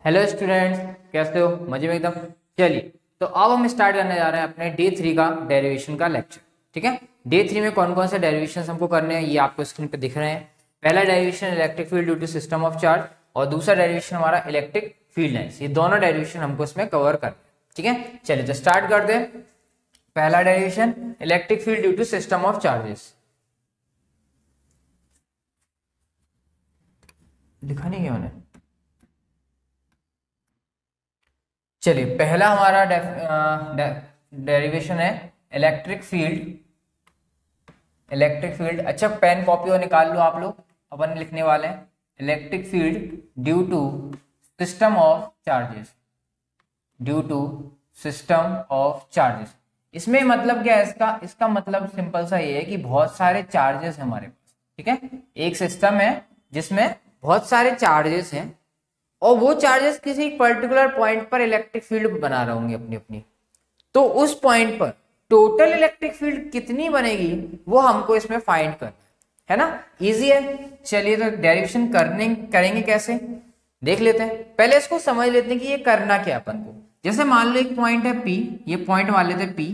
Hello students, कैसे हो? मजे में एकदम। चलिए, तो अब हम स्टार्ट करने जा रहे हैं अपने डे 3 का डेरिवेशन का लेक्चर। ठीक है, डे 3 में कौन कौन से डेरिवेशन हमको करने हैं ये आपको स्क्रीन पे दिख रहे हैं। पहला derivation electric field due to system of charge और दूसरा डेरिवेशन हमारा इलेक्ट्रिक फील्ड लाइंस। ये दोनों डेरिवेशन हमको इसमें कवर करना है। ठीक है, चलिए तो स्टार्ट करते हैं। पहला derivation electric field due to system of charges. लिखा नहीं है मैंने। चलिए, पहला हमारा डेरिवेशन है इलेक्ट्रिक फील्ड। इलेक्ट्रिक फील्ड, अच्छा पेन कॉपी और निकाल लो आप लोग, अपन लिखने वाले हैं electric field due to system of charges. Due to system of charges, इसमें मतलब क्या है इसका मतलब सिंपल सा ये है कि बहुत सारे चार्जेस हैं हमारे पास। ठीक है, एक सिस्टम है जिसमें बहुत सारे चार्जेस हैं और वो चार्जेस किसी पर्टिकुलर पॉइंट पर इलेक्ट्रिक फील्ड बना रहे होंगे अपनी अपनी। तो उस पॉइंट पर टोटल इलेक्ट्रिक फील्ड कितनी बनेगी वो हमको इसमें फाइंड करना है ना। इजी है। चलिए तो डेरिवेशन करेंगे कैसे देख लेते हैं। पहले इसको समझ लेते हैं कि ये करना क्या अपन को। जैसे मान लो एक पॉइंट है P, ये पॉइंट मान लेते हैं P,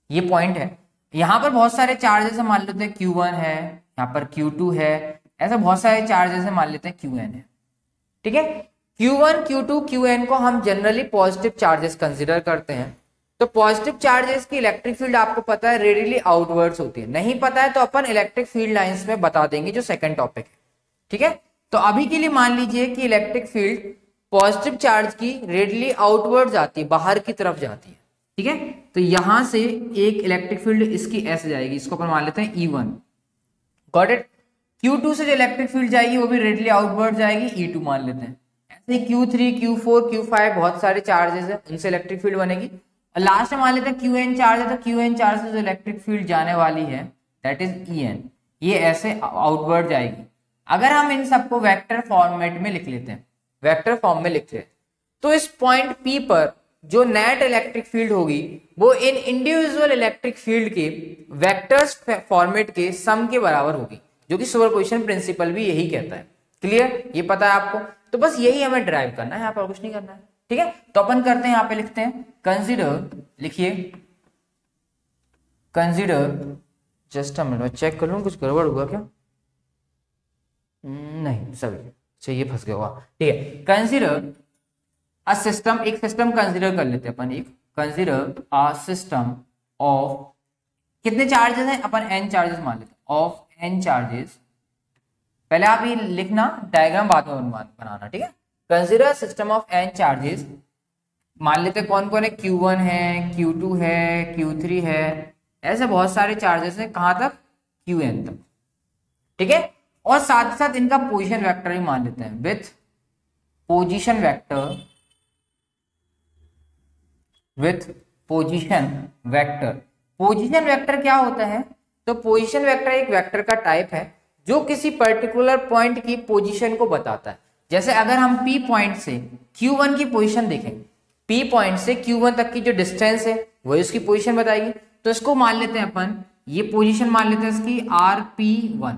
ये पॉइंट है। यहाँ पर बहुत सारे चार्जेस है, मान लेते हैं Q1 है, यहाँ पर Q2 है, ऐसे बहुत सारे चार्जेस है, मान लेते हैं Qn है। ठीक है, Q1, Q2, Qn को हम जनरली पॉजिटिव चार्जेस कंसीडर करते हैं। तो पॉजिटिव चार्जेस की इलेक्ट्रिक फील्ड आपको पता है रेडियली आउटवर्ड्स होती है। नहीं पता है तो अपन इलेक्ट्रिक फील्ड लाइंस में बता देंगे, जो सेकंड टॉपिक है। ठीक है, तो अभी के लिए मान लीजिए कि इलेक्ट्रिक फील्ड पॉजिटिव चार्ज की रेडियली आउटवर्ड जाती है, बाहर की तरफ जाती है। ठीक है, तो यहां से एक इलेक्ट्रिक फील्ड इसकी ऐसे जाएगी, इसको अपन मान लेते हैं E1। Got it. Q2 से जो इलेक्ट्रिक फील्ड जाएगी वो भी रेडियली आउटवर्ड जाएगी, E2 मान लेते हैं। ऐसे Q3, Q4, Q5 बहुत सारे चार्जेस है, उनसे इलेक्ट्रिक फील्ड बनेगी। और लास्ट में मान लेते हैं Qn चार्ज है, तो Qn चार्ज से जो इलेक्ट्रिक फील्ड जाने वाली है दैट इज En, ये ऐसे आउटवर्ड जाएगी। अगर हम इन सबको वेक्टर फॉर्मेट में लिख लेते हैं, वेक्टर फॉर्म में लिखते हैं, तो इस पॉइंट P पर जो नेट इलेक्ट्रिक फील्ड होगी वो इन इंडिविजुअल इलेक्ट्रिक फील्ड के वेक्टर्स फॉर्मेट के सम के बराबर होगी, जो कि सुपरपोजिशन प्रिंसिपल भी यही कहता है। क्लियर, ये पता है आपको। तो बस यही हमें ड्राइव करना है, यहाँ पर कुछ नहीं करना है। ठीक है, तो अपन करते हैं, यहाँ पे लिखते हैं कंसीडर, लिखिए consider, just a minute check कर लूं कुछ गड़बड़ हुआ क्या। नहीं, सभी चाहिए, फंस गया हुआ। ठीक है, कंसीडर अ सिस्टम, एक सिस्टम कंसीडर कर लेते हैं अपन। एक कंसीडर अ सिस्टम ऑफ, कितने चार्जेस हैं अपन, n चार्जेस मान लेते हैं, ऑफ n चार्जेस। पहले आप ये लिखना, डायग्राम बाद में बनाना। ठीक है, consider system of n charges, मान लेते हैं कौन कौन है, Q1 है, Q2 है, Q3 है, ऐसे बहुत सारे चार्जेस हैं, कहां तक, Qn तक। ठीक है, और साथ ही साथ इनका पोजीशन वेक्टर भी मान लेते हैं, with position vector, with position vector. Position vector क्या होता है, तो पोजीशन वेक्टर एक वेक्टर का टाइप है जो किसी पर्टिकुलर पॉइंट की पोजीशन को बताता है। जैसे अगर हम P पॉइंट से Q1 की पोजीशन देखें, P पॉइंट से Q1 तक की जो डिस्टेंस है वही उसकी पोजीशन बताएगी। तो इसको मान लेते हैं अपन, ये पोजीशन मान लेते हैं इसकी RP1,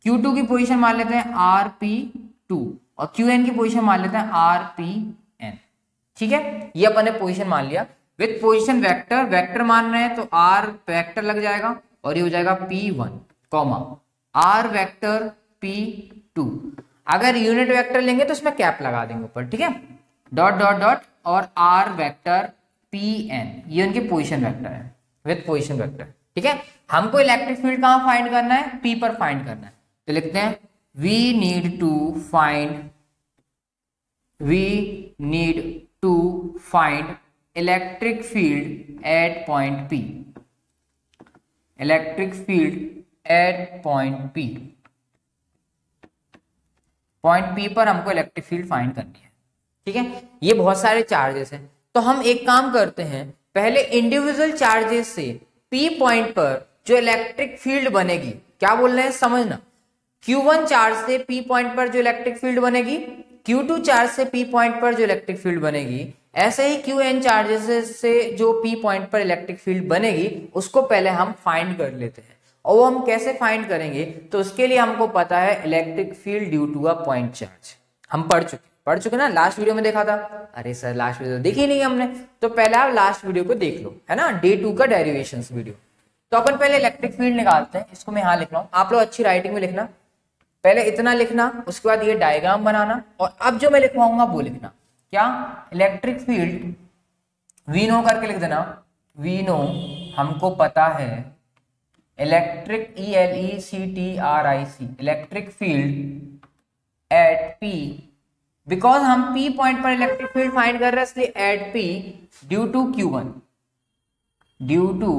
Q2 की पोजीशन मान लेते हैं RP2 और Qn की पोजीशन मान लेते हैं RPn। ठीक है, ये अपन ने पोजीशन मान लिया। विथ पोजीशन वेक्टर, वेक्टर मान रहे हैं तो R वेक्टर लग जाएगा और ये हो जाएगा P1 comma R vector P2। अगर यूनिट वेक्टर लेंगे तो इसमें कैप लगा देंगे ऊपर। ठीक है, डॉट डॉट डॉट और R वेक्टर Pn, ये उनकी पोजीशन वेक्टर है, विथ पोजीशन वेक्टर। ठीक है, हमको इलेक्ट्रिक फील्ड कहां फाइंड करना है, P पर फाइंड करना है। तो लिखते हैं we need to find electric field at point P, electric field at point P। Point P पर हमको इलेक्ट्रिक फील्ड फाइंड करनी है। ठीक है, ये बहुत सारे चार्जेस हैं, तो हम एक काम करते हैं, पहले इंडिविजुअल चार्जेस से P पॉइंट पर जो इलेक्ट्रिक फील्ड बनेगी, क्या बोल रहे हैं समझना। Q1 चार्ज से P पॉइंट पर जो इलेक्ट्रिक फील्ड बनेगी, Q2 चार्ज से P पॉइंट पर जो इलेक्ट्रिक फील्ड बनेगी, ऐसे ही Qn चार्जेस से जो P पॉइंट पर इलेक्ट्रिक फील्ड बनेगी उसको पहले हम फाइंड कर लेते हैं। और वो हम कैसे फाइंड करेंगे, तो उसके लिए हमको पता है electric field due to a point charge, हम पढ़ चुके हैं। पढ़ चुके ना, लास्ट वीडियो में देखा था। अरे सर लास्ट वीडियो तो देखी नहीं हमने, तो पहले आप लास्ट वीडियो को देख लो, है ना, डे 2 का डेरिवेशंस वीडियो। तो अपन पहले इलेक्ट्रिक फील्ड निकालते हैं, इसको मैं यहाँ लिख रहा हूँ, आप लोग अच्छी राइटिंग में लिखना, पहले इतना लिखना, उसके बाद ये डायग्राम बनाना, और अब जो मैं लिखवाऊंगा वो लिखना। क्या? इलेक्ट्रिक फील्ड वी नो करके लिख देना, वी नो हमको पता है, electric ELECTRIC electric field at P, because हम P पॉइंट पर इलेक्ट्रिक फील्ड फाइंड कर रहे हैं, इसलिए at P due to Q1, due to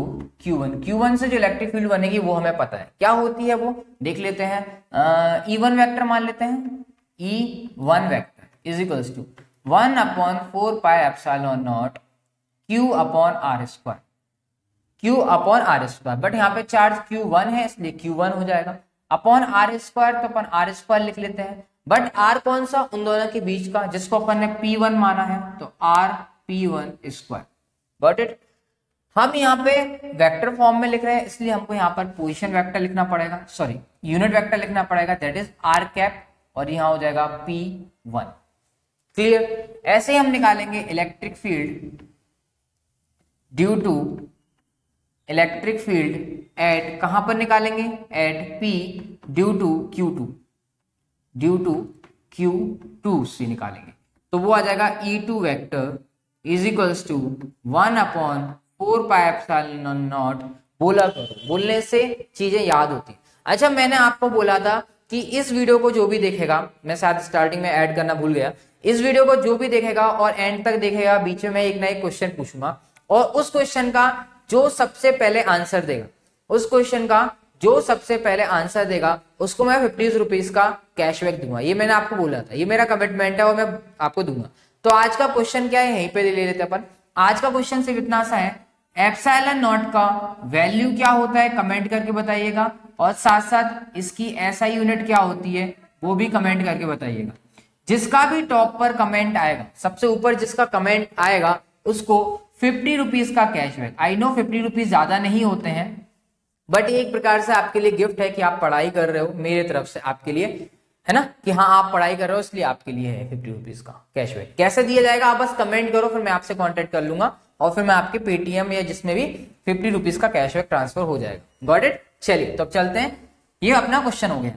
Q1 से जो इलेक्ट्रिक फील्ड बनेगी वो हमें पता है क्या होती है, वो देख लेते हैं। E1 वेक्टर मान लेते हैं, E1 vector is equals to 1/4 pi epsilon naught Q upon R square, Q upon R square, but यहाँ पे चार्ज Q1 है इसलिए Q1 हो जाएगा, अपॉन R स्क्वायर, तो अपन R स्क्वायर लिख लेते हैं, बट R कौन सा? उन दोनों के बीच का, जिसको अपन ने P1 माना है, तो R P1 square. Got it? हम यहाँ पे वेक्टर फॉर्म में लिख रहे हैं, इसलिए हमको यहाँ पर पोजीशन वेक्टर लिखना पड़ेगा, सॉरी यूनिट वेक्टर लिखना पड़ेगा, दैट इज R कैप, और यहाँ हो जाएगा P1। क्लियर? ऐसे ही हम निकालेंगे electric field due to electric field at, कहां पर निकालेंगे? At P due to Q2, due to Q2 से निकालेंगे, तो वो आ जाएगा E2 vector is equals to 1/4 pi epsilon naught. बोला करो, बोलने से चीजें याद होती। अच्छा, मैंने आपको बोला था कि इस वीडियो को जो भी देखेगा, मैं शायद स्टार्टिंग में ऐड करना भूल गया, इस वीडियो को जो भी देखेगा और एंड तक देखेगा, बीच में मैं एक ना एक क्वेश्चन पूछूंगा, और उस क्वेश्चन का जो सबसे पहले आंसर देगा, उस क्वेश्चन का जो सबसे पहले आंसर देगा, उसको मैं 50 रुपीज का कैशबैक दूंगा। ये मैंने आपको बोला था, ये मेरा कमिटमेंट है और मैं आपको दूंगा। तो आज का क्वेश्चन क्या है, यहीं पे ले लेते अपन। आज का क्वेश्चन सिर्फ इतना सा है, एप्सिलॉन नॉट का वैल्यू क्या होता है कमेंट करके बताइएगा, और साथ साथ इसकी SI यूनिट क्या होती है वो भी कमेंट करके बताइएगा। जिसका भी टॉप पर कमेंट आएगा, सबसे ऊपर जिसका कमेंट आएगा, उसको 50 रुपीज का कैशबैक। आई नो 50 रुपीज ज्यादा नहीं होते हैं, बट एक प्रकार से आपके लिए गिफ्ट है कि आप पढ़ाई कर रहे हो, मेरे तरफ से आपके लिए, है ना, कि हाँ आप पढ़ाई कर रहे हो, इसलिए आपके लिए है 50 रुपीज का कैशबैक। कैसे दिया जाएगा आप बस कमेंट करो, फिर मैं आपसे कांटेक्ट कर लूंगा, और फिर मैं आपके पेटीएम या जिसमें भी 50 रुपीज का कैशबैक ट्रांसफर हो जाएगा। Got it? चलिए तो अब चलते हैं, ये अपना क्वेश्चन हो गया।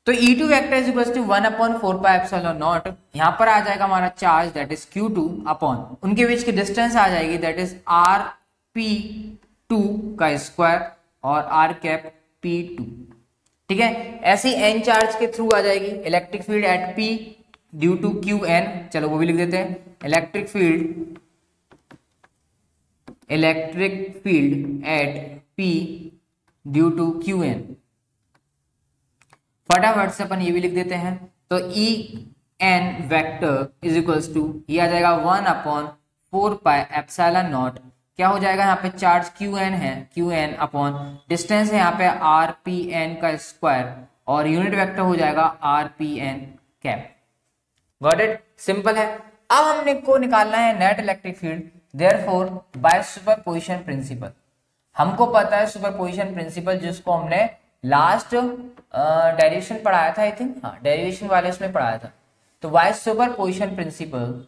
तो E2 vector is equal to 1/4 pi epsilon naught, यहाँ पर आ जाएगा हमारा charge that is Q2 upon उनके बीच की डिस्टेंस आ जाएगी दैट इज RP2 का स्क्वायर और R कैप P2। ठीक है, ऐसे ही n चार्ज के थ्रू आ जाएगी electric field at P due to Qn। चलो वो भी लिख देते हैं, electric field at P due to Qn। फटाफट से अपन ये भी लिख देते हैं, तो En vector is equals to, ये आ जाएगा 1/4 पाई एप्सिलॉन नॉट, क्या हो जाएगा यहाँ पे चार्ज Qn है, Qn अपॉन डिस्टेंस है यहाँ पे RPn का स्क्वायर, और यूनिट वेक्टर हो जाएगा RPn cap. Got it? Simple है। अब हमने को निकालना है net electric field, therefore by superposition principle. हमको पता है सुपरपोजिशन प्रिंसिपल, जिसको हमने लास्ट डेरिवेशन पढ़ाया था, आई थिंक, हाँ डेरिवेशन वाले उसमें पढ़ाया था। तो बाय सुपरपोजिशन प्रिंसिपल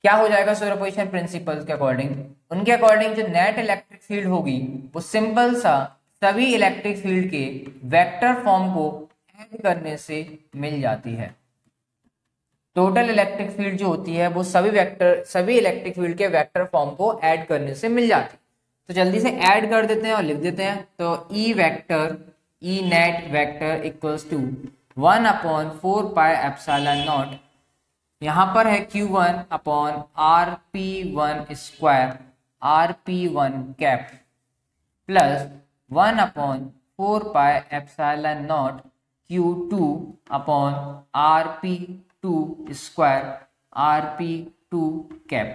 क्या हो जाएगा? सुपरपोजिशन प्रिंसिपल के अकॉर्डिंग, उनके अकॉर्डिंग जो नेट इलेक्ट्रिक फील्ड होगी वो सिंपल सा सभी इलेक्ट्रिक फील्ड के वेक्टर फॉर्म को ऐड करने से मिल जाती है। टोटल इलेक्ट्रिक फील्ड जो होती है वो सभी इलेक्ट्रिक फील्ड के वेक्टर फॉर्म को ऐड करने से मिल जाती है। तो जल्दी से ऐड कर देते हैं और लिख देते हैं, तो E net vector equals to 1/4 pi epsilon naught, यहाँ पर है Q1 upon RP1 square RP1 cap plus 1/4 pi epsilon naught Q2 upon RP2 square RP2 cap.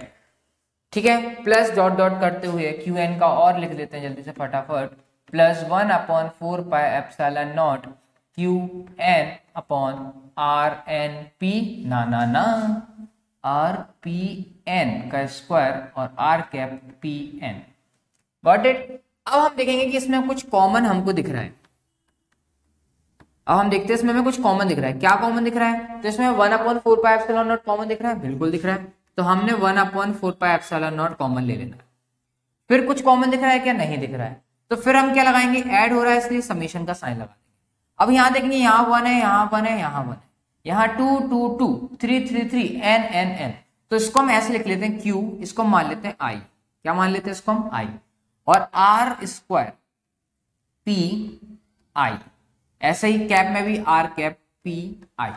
ठीक है, प्लस डॉट डॉट करते हुए Qn का और लिख देते हैं जल्दी से फटाफट, plus 1/4 pi epsilon not Qn upon RnP ना RPn का स्क्वायर और R cap Pn। Got it? अब हम देखेंगे कि इसमें कुछ कॉमन हमको दिख रहा है। अब हम देखते हैं इसमें हमें कुछ कॉमन दिख रहा है। क्या कॉमन दिख रहा है? तो इसमें 1/4πε0 कॉमन दिख रहा है, बिल्कुल दिख रहा है। तो हमने 1/4πε0 कॉमन ले लेना है। फिर कुछ कॉमन दिख रहा है क्या? नहीं दिख रहा है। तो फिर हम क्या लगाएंगे? ऐड हो रहा है इसलिए समीशन का साइन लगा देंगे। अब यहाँ देखेंगे, यहाँ 1 है, यहाँ 1 है, यहाँ 1 है, यहाँ 2 2 2 3 3 3 n n n। तो इसको हम ऐसे लिख लेते हैं q, इसको मान लेते हैं i। क्या मान लेते हैं इसको हम? i। और r स्क्वायर p i, ऐसे ही कैप में भी r कैप p i।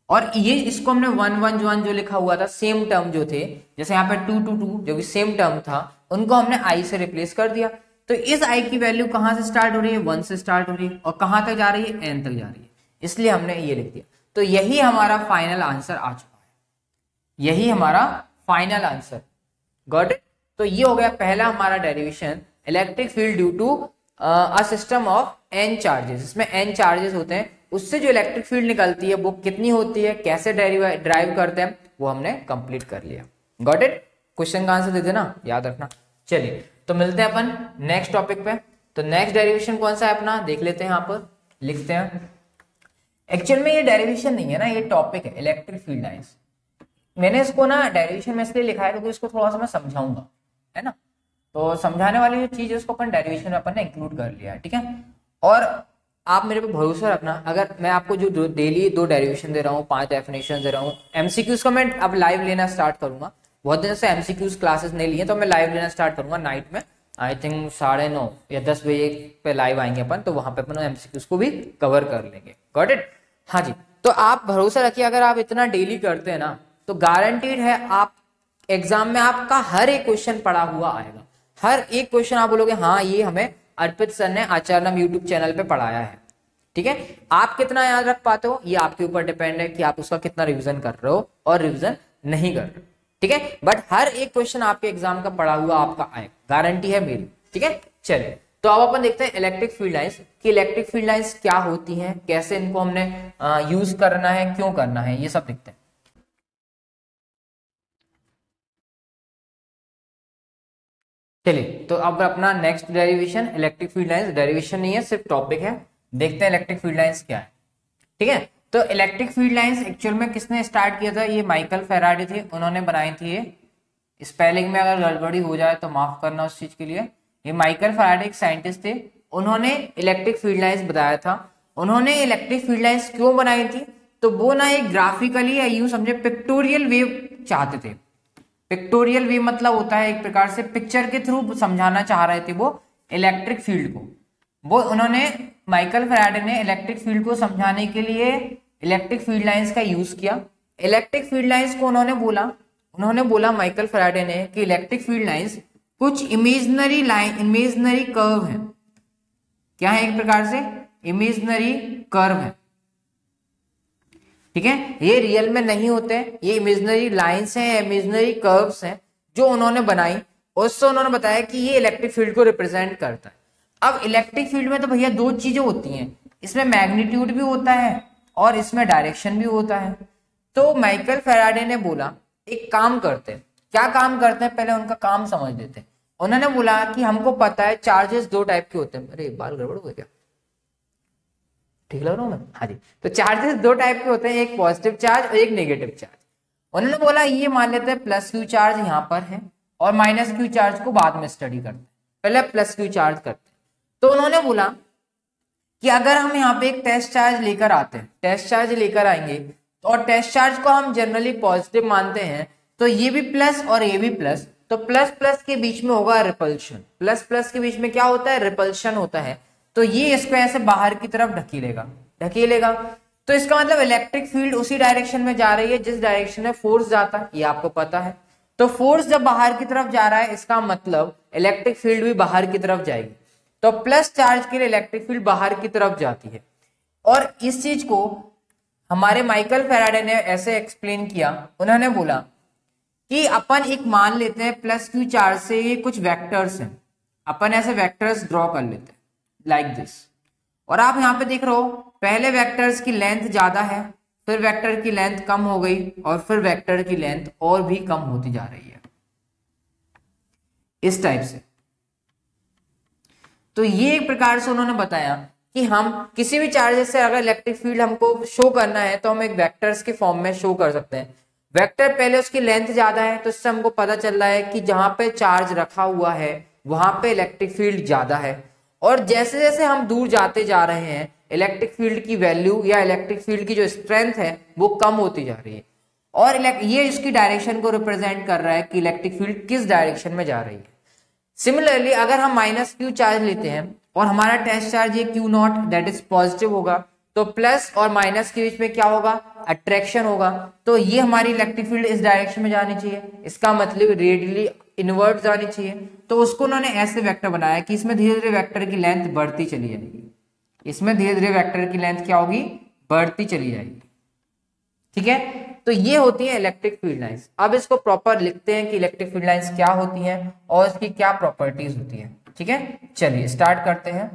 और ये इसको हमने 1 1 1 जो लिखा हुआ था, सेम टर्म जो थे, जैसे यहाँ पे 2 2 2 जो भी सेम टर्म था, उनको हमने i से रिप्लेस कर दिया। तो इस i की वैल्यू कहां से स्टार्ट हो रही है? 1 से स्टार्ट हो रही है। और कहां तक जा रही है? n तक जा रही है, इसलिए हमने ये लिख दिया। तो यही हमारा फाइनल आंसर आ चुका है, यही हमारा फाइनल आंसर। Got it? तो ये हो गया पहला हमारा derivation, electric field due to a system of n charges. इसमें n चार्जेस होते हैं, उससे जो इलेक्ट्रिक फील्ड निकलती है वो कितनी होती है, कैसे ड्राइव करते हैं, वो हमने कंप्लीट कर लिया। Got it? क्वेश्चन का आंसर दे देना, याद रखना। चलिए तो मिलते हैं अपन नेक्स्ट टॉपिक पे। तो नेक्स्ट डेरिवेशन कौन सा है अपना, देख लेते हैं। यहाँ पर लिखते हैं, एक्चुअल में ये डेरिवेशन नहीं है ना, ये टॉपिक है, इलेक्ट्रिक फील्ड लाइंस। मैंने इसको ना डेरिवेशन में इसलिए लिखा है क्योंकि इसको थोड़ा सा मैं समझाऊंगा, है ना। तो समझाने वाली जो चीज है उसको अपन डेरिवेशन में अपन ने इंक्लूड कर लिया है, ठीक है। और आप मेरे पे भरोसा रखना, अगर मैं आपको जो डेली 2 डेरिवेशन दे रहा हूँ, 5 डेफिनेशन दे रहा हूँ, एमसीक्यूज का मैं अब लाइव लेना स्टार्ट करूंगा। बहुत दिन से एमसीक्यूज क्लासेस नहीं लिए, तो मैं लाइव लेना स्टार्ट करूंगा नाइट में। आई थिंक 9:30 या 10 बजे पे लाइव आएंगे अपन, तो वहां पे अपन एमसीक्यूज को भी कवर कर लेंगे। Got it? हाँ जी। तो आप भरोसा रखिए, अगर आप इतना डेली करते हैं ना, तो गारंटीड है आप एग्जाम में आपका हर एक क्वेश्चन पढ़ा हुआ आएगा। हर एक क्वेश्चन आप बोलोगे हाँ ये हमें अर्पित सर ने आचार्यम यूट्यूब चैनल पे पढ़ाया है, ठीक है। आप कितना याद रख पाते हो ये आपके ऊपर डिपेंड है कि आप उसका कितना रिवीजन कर रहे हो और रिवीजन नहीं कर रहे हो, ठीक है। बट हर एक क्वेश्चन आपके एग्जाम का पढ़ा हुआ आपका आएगा, गारंटी है मेरी, ठीक है। चलिए तो अब अपन देखते हैं इलेक्ट्रिक फील्ड लाइंस कि इलेक्ट्रिक फील्ड लाइंस क्या होती हैं, कैसे इनको हमने यूज करना है, क्यों करना है, ये सब देखते हैं। चलिए तो अब अपना next derivation, electric field lines derivation नहीं है, सिर्फ टॉपिक है। देखते हैं इलेक्ट्रिक फील्ड लाइंस क्या है, ठीक है। तो इलेक्ट्रिक फील्ड लाइंस एक्चुअल में किसने स्टार्ट किया था? ये माइकल फैराडे थे, उन्होंने बनाई थी ये। स्पेलिंग में अगर गड़बड़ी हो जाए तो माफ करना उस चीज के लिए। ये माइकल फैराडे एक साइंटिस्ट थे, उन्होंने इलेक्ट्रिक फील्ड लाइंस बताया था। उन्होंने इलेक्ट्रिक फील्ड लाइंस क्यों बनाई थी? तो वो ना एक ग्राफिकली या यूं समझे पिक्टोरियल वेव चाहते थे। पिक्टोरियल वेव मतलब होता है एक प्रकार से पिक्चर के थ्रू समझाना चाह रहे थे वो इलेक्ट्रिक फील्ड को। वो उन्होंने माइकल फैराडे ने इलेक्ट्रिक फील्ड को समझाने के लिए इलेक्ट्रिक फील्ड लाइंस का यूज किया। इलेक्ट्रिक फील्ड लाइंस को उन्होंने बोला माइकल फैराडे ने कि इलेक्ट्रिक फील्ड लाइंस कुछ इमेजिनरी कर्व है। क्या है? एक प्रकार से इमेजिनरी कर्व है, ठीक है। ये रियल में नहीं होते, ये इमेजिनरी लाइंस हैं, इमेजिनरी कर्व्स हैं जो उन्होंने बनाई। उससे उन्होंने बताया कि ये इलेक्ट्रिक फील्ड को रिप्रेजेंट करता है। अब इलेक्ट्रिक फील्ड में तो भैया 2 चीजें होती हैं, इसमें मैग्नीट्यूड भी होता है और इसमें डायरेक्शन भी होता है। तो माइकल फैराडे ने बोला एक काम करते हैं। क्या काम करते हैं? पहले उनका काम समझ लेते हैं। उन्होंने बोला कि हमको पता है चार्जेस 2 टाइप के होते हैं। अरे बाल गड़बड़ हो गया, ठीक लग रहा हूं मैं? हाँ जी। तो चार्जेस 2 टाइप के होते हैं, एक पॉजिटिव चार्ज और एक नेगेटिव चार्ज। उन्होंने बोला ये मान लेते हैं प्लस क्यू चार्ज यहाँ पर है और माइनस क्यू चार्ज को बाद में स्टडी करते हैं, पहले प्लस क्यू चार्ज करते हैं। तो उन्होंने बोला कि अगर हम यहाँ पे एक टेस्ट चार्ज लेकर आते हैं, टेस्ट चार्ज लेकर आएंगे और टेस्ट चार्ज को हम जनरली पॉजिटिव मानते हैं, तो ये भी प्लस और ये भी प्लस, तो प्लस प्लस के बीच में होगा रिपल्शन। प्लस प्लस के बीच में क्या होता है? रिपल्शन होता है। तो ये इसको ऐसे बाहर की तरफ ढकेलेगा। तो इसका मतलब इलेक्ट्रिक फील्ड उसी डायरेक्शन में जा रही है जिस डायरेक्शन में फोर्स जाता है, ये आपको पता है। तो फोर्स जब बाहर की तरफ जा रहा है, इसका मतलब इलेक्ट्रिक फील्ड भी बाहर की तरफ जाएगी। तो प्लस चार्ज के लिए इलेक्ट्रिक फील्ड बाहर की तरफ जाती है। और इस चीज को हमारे माइकल फैराडे ने ऐसे एक्सप्लेन किया। उन्होंने बोला कि अपन एक मान लेते हैं प्लस क्यू चार्ज से ये कुछ वेक्टर्स हैं, अपन ऐसे वेक्टर्स ड्रॉ कर लेते हैं लाइक दिस। और आप यहाँ पे देख रहे हो पहले वेक्टर्स की लेंथ ज्यादा है, फिर वेक्टर की लेंथ कम हो गई और फिर वेक्टर की लेंथ और भी कम होती जा रही है इस टाइप से। तो ये एक प्रकार से उन्होंने बताया कि हम किसी भी चार्जेस से अगर इलेक्ट्रिक फील्ड हमको शो करना है तो हम एक वेक्टर्स के फॉर्म में शो कर सकते हैं। वेक्टर पहले उसकी लेंथ ज्यादा है तो इससे हमको पता चल रहा है कि जहां पे चार्ज रखा हुआ है वहां पे इलेक्ट्रिक फील्ड ज्यादा है, और जैसे जैसे हम दूर जाते जा रहे हैं इलेक्ट्रिक फील्ड की वैल्यू या इलेक्ट्रिक फील्ड की जो स्ट्रेंथ है वो कम होती जा रही है, और ये इसकी डायरेक्शन को रिप्रेजेंट कर रहा है कि इलेक्ट्रिक फील्ड किस डायरेक्शन में जा रही है। सिमिलरली अगर हम माइनस क्यू चार्ज लेते हैं और हमारा टेस्ट चार्ज ये Q not that is positive होगा, तो प्लस और माइनस के बीच में क्या होगा, अट्रैक्शन होगा, तो ये हमारी इलेक्ट्रिक फील्ड इस डायरेक्शन में जानी चाहिए, इसका मतलब रेडियली इनवर्ट जानी चाहिए। तो उसको उन्होंने ऐसे वेक्टर बनाया कि इसमें धीरे धीरे वेक्टर की लेंथ बढ़ती चली जाएगी, इसमें धीरे धीरे वेक्टर की लेंथ क्या होगी, बढ़ती चली जाएगी। ठीक है, तो ये होती है इलेक्ट्रिक फील्ड लाइंस। अब इसको प्रॉपर लिखते हैं कि इलेक्ट्रिक फील्ड लाइंस क्या होती हैं और इसकी क्या प्रॉपर्टीज होती है। ठीक है, चलिए स्टार्ट करते हैं।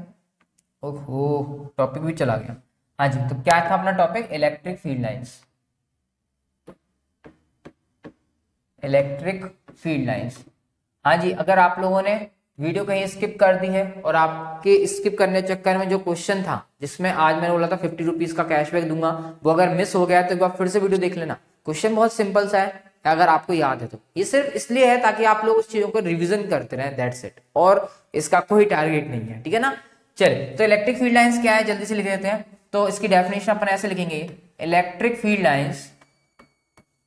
ओहो, टॉपिक भी चला गया। हाँ जी, तो क्या था अपना topic, electric field lines. Electric field lines, हाँ जी, अगर आप लोगों ने वीडियो कहीं स्किप कर दी है और आपके स्किप करने चक्कर में जो क्वेश्चन था जिसमें आज मैंने बोला था 50 रुपीज का कैशबैक दूंगा, वो अगर मिस हो गया तो एक बार फिर से वीडियो देख लेना। क्वेश्चन बहुत सिंपल सा है, अगर आपको याद है तो। ये सिर्फ इसलिए है ताकि आप लोग उस चीजों को रिविजन करते रहें, दैट्स इट, और इसका कोई टारगेट नहीं है। ठीक है ना, चलिए, तो इलेक्ट्रिक फील्ड लाइंस क्या है जल्दी से लिख देते हैं। तो इसकी डेफिनेशन अपन ऐसे लिखेंगे, electric field lines,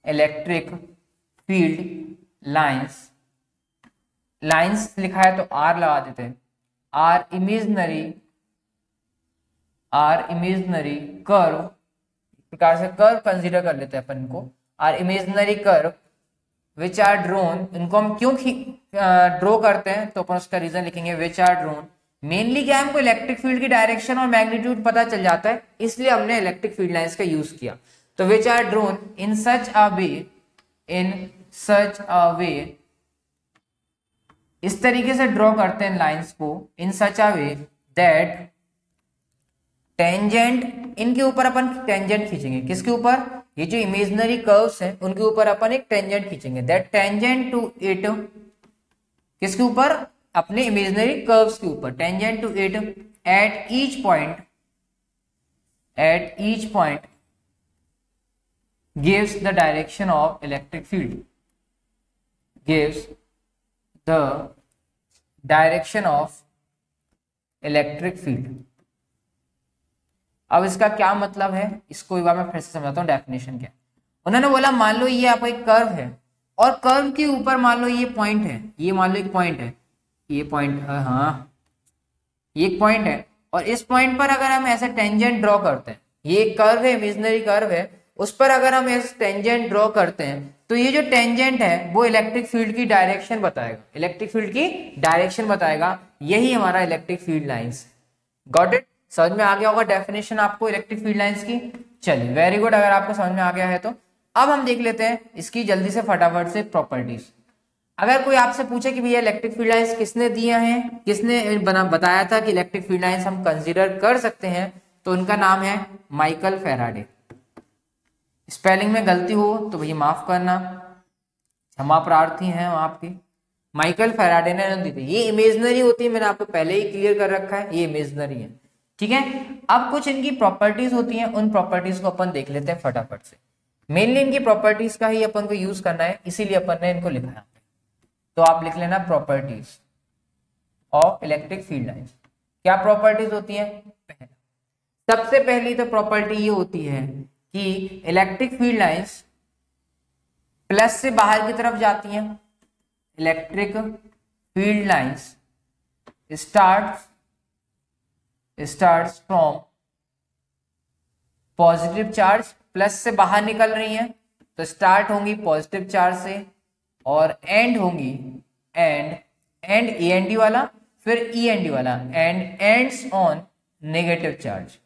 electric field lines, lines लिखा है तो आर लगा देते हैं, आर इमेजनरी कर्व, प्रकार से कर्व कंसीडर कर लेते हैं अपन इनको, are imaginary curve which are drawn. इनको हम क्यों ड्रॉ करते हैं तो अपन उसका रीजन लिखेंगे, विच आर ड्रोन। मेनली क्या है, हमको इलेक्ट्रिक फील्ड की डायरेक्शन और मैग्नीट्यूड पता चल जाता है, इसलिए हमने इलेक्ट्रिक फील्ड लाइंस का यूज किया। तो विच आर ड्रोन इन सच अ वे, इस तरीके से ड्रॉ करते हैं लाइंस को, इन सच अ वे दैट टेंजेंट, इनके ऊपर अपन टेंजेंट खींचेंगे, किसके ऊपर, ये जो इमेजिनरी कर्व्स हैं उनके ऊपर अपन एक टेंजेंट खींचेंगे, दैट टेंजेंट टू इट, किसके ऊपर, अपने इमेजिनरी कर्व्स के ऊपर, tangent to it at each point gives the direction of electric field, gives the direction of electric field. अब इसका क्या मतलब है, इसको एक बार मैं फिर से समझाता हूँ डेफिनेशन क्या। उन्होंने बोला मान लो ये आपका एक कर्व है और कर्व के ऊपर मान लो ये पॉइंट है, ये मान लो एक पॉइंट है, ये पॉइंट, हाँ ये एक पॉइंट है, और इस पॉइंट पर अगर हम ऐसे टेंजेंट ड्रॉ करते हैं, ये एक कर्व है, इमेजिनरी कर्व है, उस पर अगर हम ऐसे टेंजेंट ड्रॉ करते हैं तो ये जो टेंजेंट है वो इलेक्ट्रिक फील्ड की डायरेक्शन बताएगा, इलेक्ट्रिक फील्ड की डायरेक्शन बताएगा, यही हमारा electric field lines. Got it, समझ में आ गया होगा डेफिनेशन आपको इलेक्ट्रिक फील्ड लाइंस की। चलिए, वेरी गुड, अगर आपको समझ में आ गया है तो अब हम देख लेते हैं इसकी जल्दी से फटाफट से प्रॉपर्टीज। अगर कोई आपसे पूछे कि भैया इलेक्ट्रिक फील्ड लाइंस किसने दिए हैं, किसने बताया था कि इलेक्ट्रिक फील्ड लाइंस हम कंसीडर कर सकते हैं, तो उनका नाम है माइकल फैराडे। स्पेलिंग में गलती हो तो भैया माफ करना, क्षमा प्रार्थी हैं आपकी। माइकल फैराडे ने दी थी, ये इमेजिनरी होती है, मैंने आपको पहले ही क्लियर कर रखा है, ये इमेजिनरी है। ठीक है, अब कुछ इनकी प्रॉपर्टीज होती हैं, उन प्रॉपर्टीज को अपन देख लेते हैं फटाफट से। मेनली इनकी प्रॉपर्टीज का ही अपन को यूज करना है, इसीलिए अपन ने इनको लिखा है। तो आप लिख लेना properties of electric field lines. क्या प्रॉपर्टीज होती है, सबसे पहली तो प्रॉपर्टी ये होती है कि इलेक्ट्रिक फील्ड लाइंस प्लस से बाहर की तरफ जाती हैं। Electric field lines starts from positive charge, plus से बाहर निकल रही हैं तो स्टार्ट होंगी पॉजिटिव चार्ज से और एंड होंगी एंड ए एन डी वाला, फिर ई एन डी वाला, and ends on negative charge.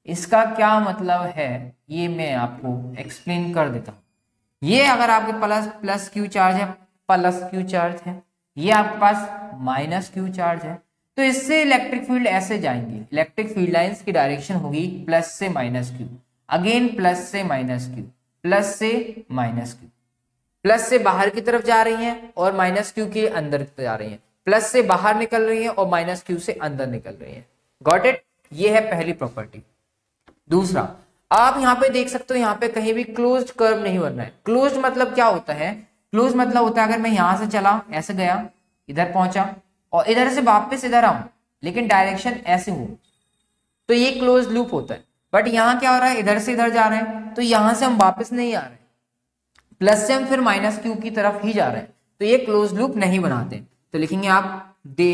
इसका क्या मतलब है ये मैं आपको एक्सप्लेन कर देता हूं। ये अगर आपके प्लस क्यू चार्ज है, प्लस क्यू चार्ज है, ये आपके पास माइनस क्यू चार्ज है, तो इससे इलेक्ट्रिक फील्ड ऐसे जाएंगे, इलेक्ट्रिक फील्ड लाइंस की डायरेक्शन होगी प्लस से माइनस क्यू, अगेन प्लस से माइनस क्यू, प्लस से माइनस क्यू, प्लस से बाहर की तरफ जा रही हैं और माइनस क्यू के अंदर जा रही हैं, प्लस से बाहर निकल रही हैं और माइनस क्यू से अंदर निकल रही हैं। गॉट इट, ये है पहली प्रॉपर्टी। दूसरा, आप यहाँ पे देख सकते हो, यहाँ पे कहीं भी क्लोज्ड कर्व नहीं बन रहा है। क्लोज्ड मतलब क्या होता है? क्लोज मतलब होता है अगर मैं यहां से चला, ऐसे गया, इधर पहुंचा और इधर से वापस इधर आऊं, लेकिन डायरेक्शन ऐसे हो, तो ये क्लोज लूप होता है। बट यहाँ क्या हो रहा है, इधर से इधर जा रहे हैं, तो यहां से हम वापस नहीं आ रहे, प्लस से हम फिर माइनस क्यू की तरफ ही जा रहे हैं, तो ये क्लोज लूप नहीं बनाते। तो लिखेंगे आप दे,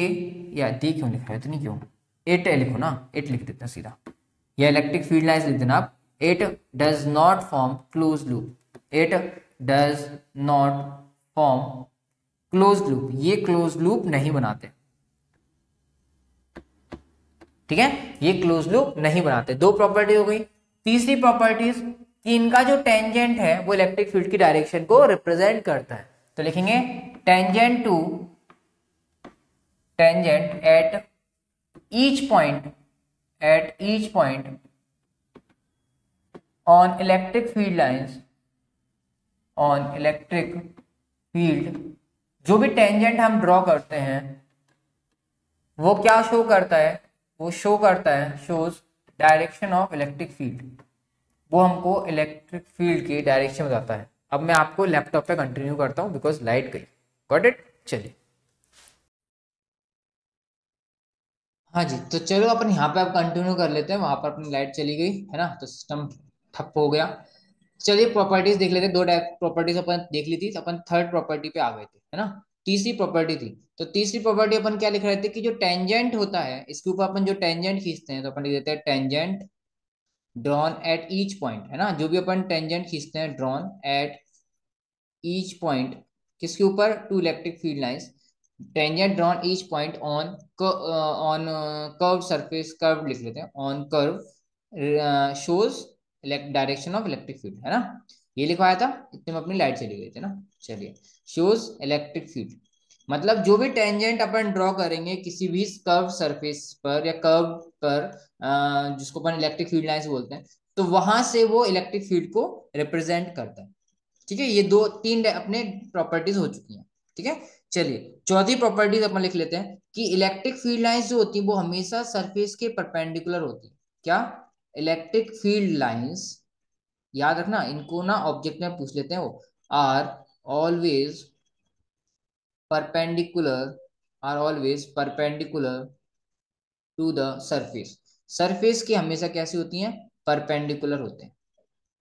या दे क्यों लिखा है, इतनी क्यों, इट लिखो ना, इट लिख देते हैं सीधा, या इलेक्ट्रिक फील्ड लाइंस लिख देना आप। It does not form close loop, it does not form close loop, ये क्लोज लूप नहीं बनाते, ठीक है, ये क्लोज लूप नहीं बनाते। दो प्रॉपर्टी हो गई। तीसरी प्रॉपर्टीज कि इनका जो टेंजेंट है वो इलेक्ट्रिक फील्ड की डायरेक्शन को रिप्रेजेंट करता है। तो लिखेंगे tangent to, tangent at each point, at each point on electric field lines, on electric field, जो भी टेंजेंट हम ड्रॉ करते हैं वो क्या शो करता है, वो शो करता है, shows direction of electric field, वो हमको इलेक्ट्रिक फील्ड की डायरेक्शन बताता है। अब मैं आपको लैपटॉप पे कंटिन्यू करता हूं बिकॉज लाइट गई। Got it? चलिए, हाँ जी, तो चलो अपन यहाँ पे अब कंटिन्यू कर लेते हैं। वहां पर अपनी लाइट चली गई है ना, तो सिस्टम ठप हो गया। चलिए प्रॉपर्टीज देख लेते हैं। दो टाइप प्रॉपर्टीज अपन देख ली थी, तो अपन थर्ड प्रॉपर्टी पे आ गए थे, है ना। तीसरी प्रॉपर्टी थी, तो तीसरी प्रॉपर्टी अपन क्या लिख रहे थे कि जो टेंजेंट होता है इसके ऊपर अपन जो टेंजेंट खींचते हैं, तो अपन लिख देते हैं tangent drawn at each point, है ना। जो भी अपन टेंजेंट खींचते हैं ड्रॉन एट ईच पॉइंट, किसके ऊपर, to electric field lines, tangent drawn each point on on curve surface, curve लिख लेते हैं, on curve shows direction of electric field, है ना। ये लिखवाया था, इतने में अपनी लाइट चली गई थी ना। चलिए, शोज इलेक्ट्रिक फील्ड मतलब जो भी टेंजेंट अपन ड्रॉ करेंगे किसी भी कर्व सरफेस पर या कर्व पर, जिसको अपन इलेक्ट्रिक फील्ड लाइंस बोलते हैं, तो वहां से वो इलेक्ट्रिक फील्ड को रिप्रेजेंट करता है। ठीक है, ये दो तीन अपने प्रॉपर्टीज हो चुकी हैं। ठीक है, चलिए चौथी प्रॉपर्टीज अपन लिख लेते हैं कि इलेक्ट्रिक फील्ड लाइंस जो होती है वो हमेशा सरफेस के परपेंडिकुलर होती है। क्या? इलेक्ट्रिक फील्ड लाइंस, याद रखना इनको ना, ऑब्जेक्ट में पूछ लेते हैं वो, are always perpendicular, are always perpendicular to the surface. Surface की हमेशा कैसी होती हैं, परपेंडिकुलर होते हैं।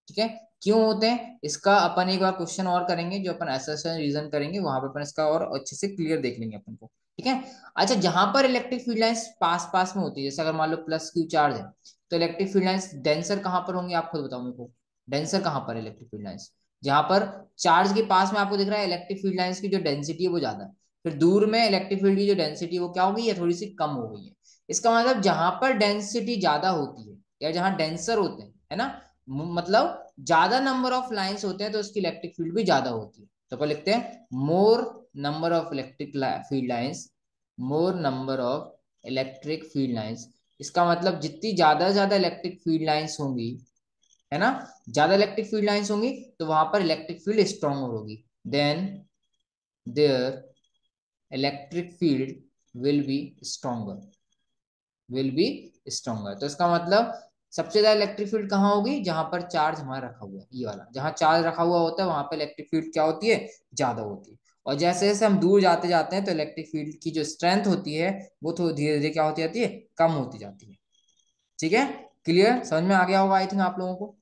ठीक है, क्यों होते हैं इसका अपन एक बार क्वेश्चन और करेंगे, जो अपन एसएसएन रीजन करेंगे वहां पर अपन इसका और अच्छे से क्लियर देख लेंगे अपन को। ठीक है, अच्छा, जहां पर इलेक्ट्रिक फील्ड लाइंस पास पास में होती है, जैसे अगर मान लो प्लस क्यू चार्ज है, तो इलेक्ट्रिक फील्ड लाइंस डेंसर कहां पर होंगे, आप खुद बताओ मेरे को। डेंसर कहां पर इलेक्ट्रिक फील्ड लाइंस, जहां पर चार्ज के पास में आपको दिख रहा है इलेक्ट्रिक फील्ड लाइंस की जो डेंसिटी है वो ज्यादा है, फिर दूर में इलेक्ट्रिक फील्ड की जो डेंसिटी है वो क्या हो गई है, थोड़ी सी कम हो गई है। इसका मतलब जहां पर डेंसिटी ज्यादा होती है या जहां डेंसर होते हैं, है ना, मतलब ज्यादा नंबर ऑफ लाइंस होते हैं तो उसकी इलेक्ट्रिक फील्ड भी ज्यादा होती है। तो अपन लिखते हैं मोर number of electric field lines, more number of electric field lines. इसका मतलब जितनी ज्यादा इलेक्ट्रिक फील्ड लाइंस होंगी, है ना, ज्यादा इलेक्ट्रिक फील्ड लाइंस होंगी तो वहां पर इलेक्ट्रिक फील्ड स्ट्रॉन्ग होगी, then there electric field will be stronger, will be stronger. तो इसका मतलब सबसे ज्यादा इलेक्ट्रिक फील्ड कहाँ होगी, जहां पर चार्ज हमारा रखा हुआ है, ये वाला, जहां चार्ज रखा हुआ होता है वहां पर इलेक्ट्रिक फील्ड क्या होती है, ज्यादा होती है। और जैसे जैसे हम दूर जाते जाते हैं तो इलेक्ट्रिक फील्ड की जो स्ट्रेंथ होती है वो तो धीरे धीरे क्या होती जाती है, कम होती जाती है। ठीक है, क्लियर, समझ में आ गया होगा आई थिंक आप लोगों को,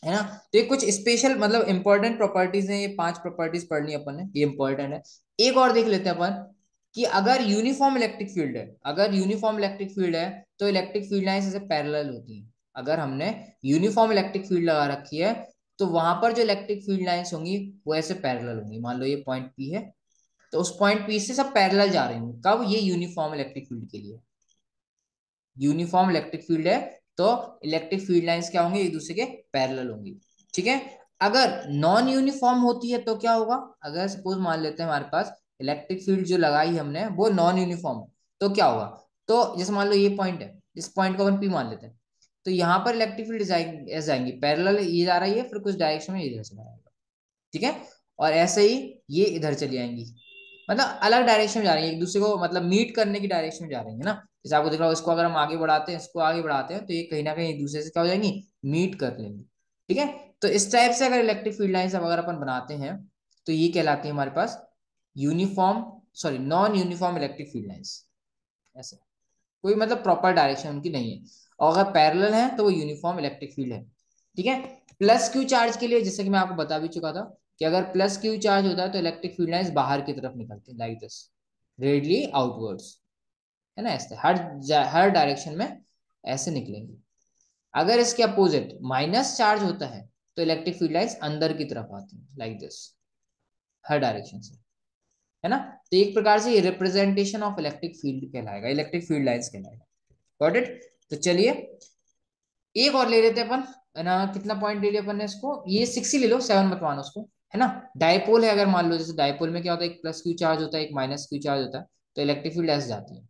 है ना। तो ये कुछ स्पेशल मतलब इंपॉर्टेंट प्रॉपर्टीज हैं, ये 5 प्रॉपर्टीज पढ़नी अपन ने, ये इंपॉर्टेंट है। एक और देख लेते हैं अपन कि अगर यूनिफॉर्म इलेक्ट्रिक फील्ड है, अगर यूनिफॉर्म इलेक्ट्रिक फील्ड है तो इलेक्ट्रिक फील्ड लाइंस ऐसे पैरेलल होती हैं। अगर हमने यूनिफॉर्म इलेक्ट्रिक फील्ड लगा रखी है तो वहां पर जो इलेक्ट्रिक फील्ड लाइंस होंगी वो ऐसे पैरेलल होंगी। मान लो ये पॉइंट पी है, तो उस पॉइंट पी से सब पैरेलल जा रही होंगी। कब? ये यूनिफॉर्म इलेक्ट्रिक फील्ड के लिए, यूनिफॉर्म इलेक्ट्रिक फील्ड है तो इलेक्ट्रिक फील्ड लाइंस क्या होंगी, एक दूसरे के पैरेलल होंगी। ठीक है, अगर नॉन यूनिफॉर्म होती है तो क्या होगा, अगर सपोज मान लेते हैं हमारे पास इलेक्ट्रिक फील्ड जो लगाई हमने वो नॉन यूनिफॉर्म है, तो क्या होगा, तो जैसे मान लो ये पॉइंट है, इस पॉइंट को अपन पी मान लेते हैं, तो यहाँ पर इलेक्ट्रिक फील्ड ऐसे जाएंगी पैरेलल, ये जा रही है फिर कुछ डायरेक्शन में इधर चला जाएगा। ठीक है, और ऐसे ही ये इधर चली आएंगी, मतलब अलग डायरेक्शन में जा रही है, एक दूसरे को मतलब मीट करने की डायरेक्शन में जा रही है ना। जैसे आपको दिख रहा हो, इसको अगर हम आगे बढ़ाते हैं, इसको आगे बढ़ाते हैं, तो ये कहीं ना कहीं एक दूसरे से क्या हो जाएंगी, मीट कर लेंगी। ठीक है, तो इस टाइप से अगर इलेक्ट्रिक फील्ड लाइंस अगर अपन बनाते हैं, तो ये कहलाती है हमारे पास uniform, sorry non uniform electric field lines. ऐसे कोई मतलब प्रॉपर डायरेक्शन उनकी नहीं है, और अगर पैरेलल है तो वो यूनिफॉर्म इलेक्ट्रिक फील्ड है। ठीक है, प्लस क्यू चार्ज के लिए जैसे कि मैं आपको बता भी चुका था कि अगर प्लस क्यू चार्ज होता है तो इलेक्ट्रिक फील्ड लाइंस बाहर की तरफ निकलती है, लाइक दिस, रेडली आउटवर्ड्स, है ना, ऐसे हर डायरेक्शन में ऐसे निकलेंगे। अगर इसके अपोजिट माइनस चार्ज होता है तो इलेक्ट्रिक फील्ड लाइंस अंदर की तरफ आती है, लाइक दिस, हर डायरेक्शन से, है ना। तो एक प्रकार से ये रिप्रेजेंटेशन ऑफ इलेक्ट्रिक फील्ड कहलाएगा, इलेक्ट्रिक फील्ड लाइंस कहलाएगा। Got it. तो चलिए एक और ले लेते हैं अपन, है ना, कितना पॉइंट ले लिया अपन ने इसको, ये 6 ही ले लो, 7 मत मानो उसको, है ना। डायपोल है, अगर मान लो जैसे डायपोल में क्या होता है, एक प्लस क्यू चार्ज होता है, एक माइनस क्यू चार्ज होता है, तो इलेक्ट्रिक फील्ड ऐसे जाती है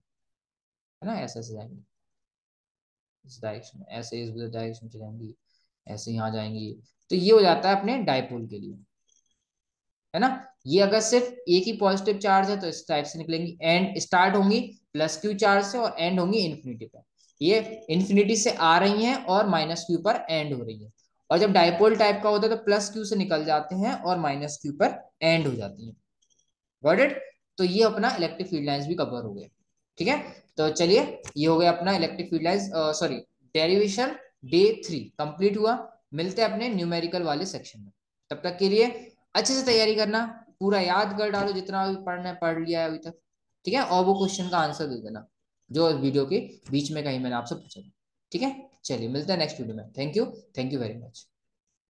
ना, ऐसे ऐसे जाएंगी, इस डायरेक्शन में, ऐसे इस डायरेक्शन में चलेंगी, ऐसे यहाँ जाएंगी। तो ये हो जाता है अपने डायपोल के लिए, है ना। ये अगर सिर्फ एक ही पॉजिटिव चार्ज है तो इस टाइप से निकलेंगी, एंड स्टार्ट होंगी प्लस क्यू चार्ज से और एंड होंगी इन्फिनिटी पर। ये इन्फिनिटी से आ रही हैं और माइनस क्यू पर एंड हो रही है। और जब डायपोल टाइप का होता है तो प्लस क्यू से निकल जाते हैं और माइनस क्यू पर एंड हो जाती है। Got it. तो ये अपना इलेक्ट्रिक फील्ड लाइंस भी कवर हो गए। ठीक है, तो चलिए ये हो गया अपना electric field lines, sorry, derivation day 3 complete हुआ। मिलते हैं अपने न्यूमेरिकल वाले सेक्शन में, तब तक के लिए अच्छे से तैयारी करना, पूरा याद कर डालो जितना भी पढ़ना है पढ़ लिया है अभी तक। ठीक है, और वो क्वेश्चन का आंसर दे देना जो वीडियो के बीच में कहीं मैंने आपसे पूछा था। ठीक है, चलिए मिलते हैं नेक्स्ट वीडियो में। Thank you, thank you very much.